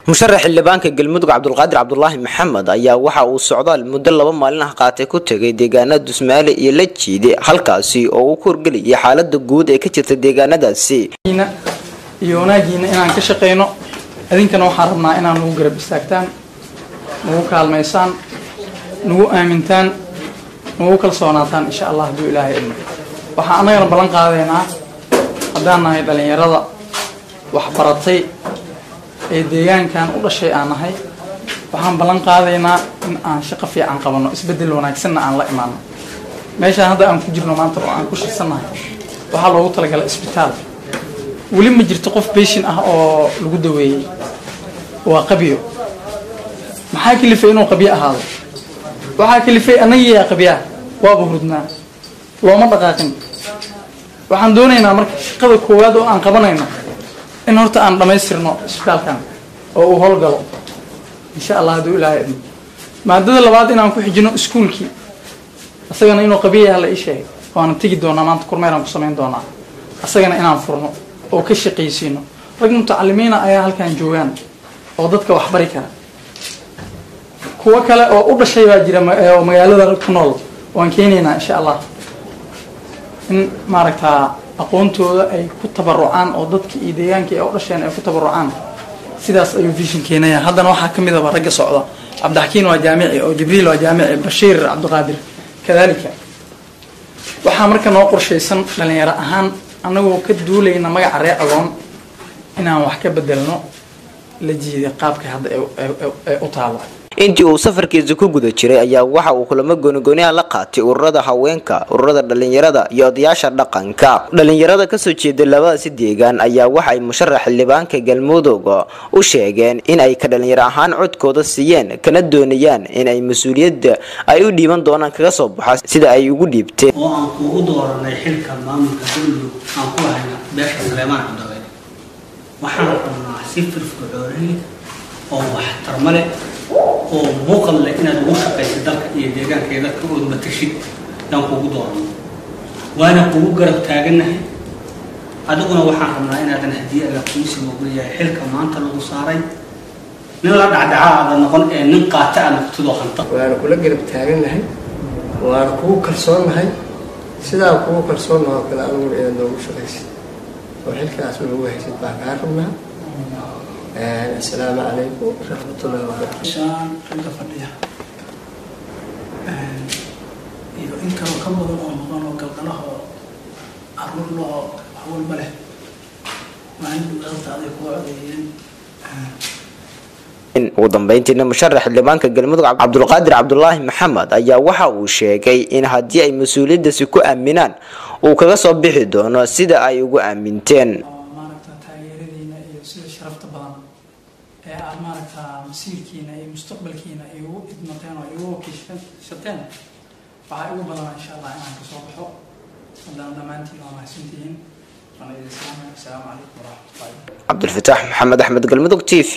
مشرح اللبانك قلمدق عبد القادر عبد الله محمد ayaa waxa uu socdaal muddo 2 maalin ah qaatay ku tagay deegaanada Dusmaale iyo Lajiide halkaasi oo uu korgaliyay xaaladda guud ee ka jirta deegaanadaasi iyo wanaagiina inaan ka shaqeyno adinkana waxaan rabnaa inaan ugu garab istaagtaan ugu kaalmeysaan ugu aamintaan ugu kalsoonaataan insha Allah duu Ilaahay waxaan anagana balan qaadeynaa hadaan nahay dhalinyarada wax baratay ee deegaankan u dhashay aan nahay waxaan balan qaadeynaa in aan shaqo fiican qabano isbedel wanaagsan aan la imaano meesha hadda aan ku jirno maanta oo aan ku shaqsanahay waxa loogu talagalay isbitaal wali ma jirto qof patient ah oo lagu daweeyay waa qabiyo maxaa kilifay inuu qabiyo ahaado waxa kilifay anaga qabiya waa buhurdnaa looma dhaqaaqin waxaan doonaynaa marka shaqada koowaad oo aan qabanayno in horta aan dhameystirno isbitaalkan oo uu howlgalo insha Allah duu Ilaahay maadada labaad inaan ku xijino iskuulkii asagana inuu qabiyaha la isheey waan tagi doonaa maanta kormeeraan ku sameyn doonaa asagana inaan furno oo ka shaqeysino rag mutacallimiina ayaa halkan joogan oo dadka wax bari kara kuwa kale oo u dhashay baa jira oo magaalada ku nool waan keenaynaa insha Allah in maaragtaa aqoontooda ay ku tabarucaan oo dadka iyo deegaanka ay u dhasheen ay ku tabarucaan sidaas ayuu vision keenaya haddana waxa kamid ah ragga socda Cabdixakiin waa jaamici oo Jibriil waa jaamici Bashiir Cabdiqaadir kadalika waxa marka noo qorsheysan dhalinyaro ahaan anagoo ka duulayna magaca reer agoon inaan wax ka bedelno la jiiday qaabka hadda ee u taalo intii uu safarkiisa ku guda jiray ayaa waxa uu kulamo gooni la qaatay ururada haweenka ururada dhalinyarada iyo odayaasha dhaqanka dhalinyarada ka soo jeeda labadaas deegaan ayaa waxa ay musharax libaanka galmudug u sheegeen in ay ka dhalinyaro ahaan codkooda siiyeen kana doonayaan in ay mas'uuliyadda ay u dhiiban doonaan kaga soo baxaa sida ay ugu dhiibteen oo aan ku dooranay xilka maamulka galmudug aan ku hayna beesha Saleemaan Cabdullah waxaan rabnaa si firfircoon oo wax tarmale oo muuqal leh inaad ugu shaqeyso dalka iyo deegaankeeda ka wada matashid dan kugu dooran waana kugu garab taaganahay adiguna waxaan rabnaa inaadan hadiyada ku soo gudbiyaa xilka maanta lagu saaray nin la dhacdacaada noqon ee nin qaata aan tudo xanta waana kula garab taaganahay waana kugu kalsoonahay sidaa kugu kalsoonahay kala aanu inaad noogu shaqeysid oo xilkaas lagu haysid baa ka rabnaa السلام عليكم ورحمة الله وبركاته. شان حلقة فردية. إذا إنك كم بدو أمضان وقلنا أروح له أول مله ما عنده غلط عليه قوانين. ugu dambeyntiina musharax libaanka galmudug Cabdulqaadir Cabdullaahi Maxamed ayaa waxa uu sheegay in hadii ay mas'uuliyaddaasi ku aaminaan uu kaga soo bixi doono sida ay ugu aaminteen maaragta masiirkiina iyo mustaqbalkiina iyo idmateen oo iyo kishfateen waxa ugu badan insha Allah inaan ka soo baxo dhammaantiin waa mahadsantihiin Assalamu alaykum wa rahmatullahi Abdul Fataax Maxamed Axmed Galmudug TV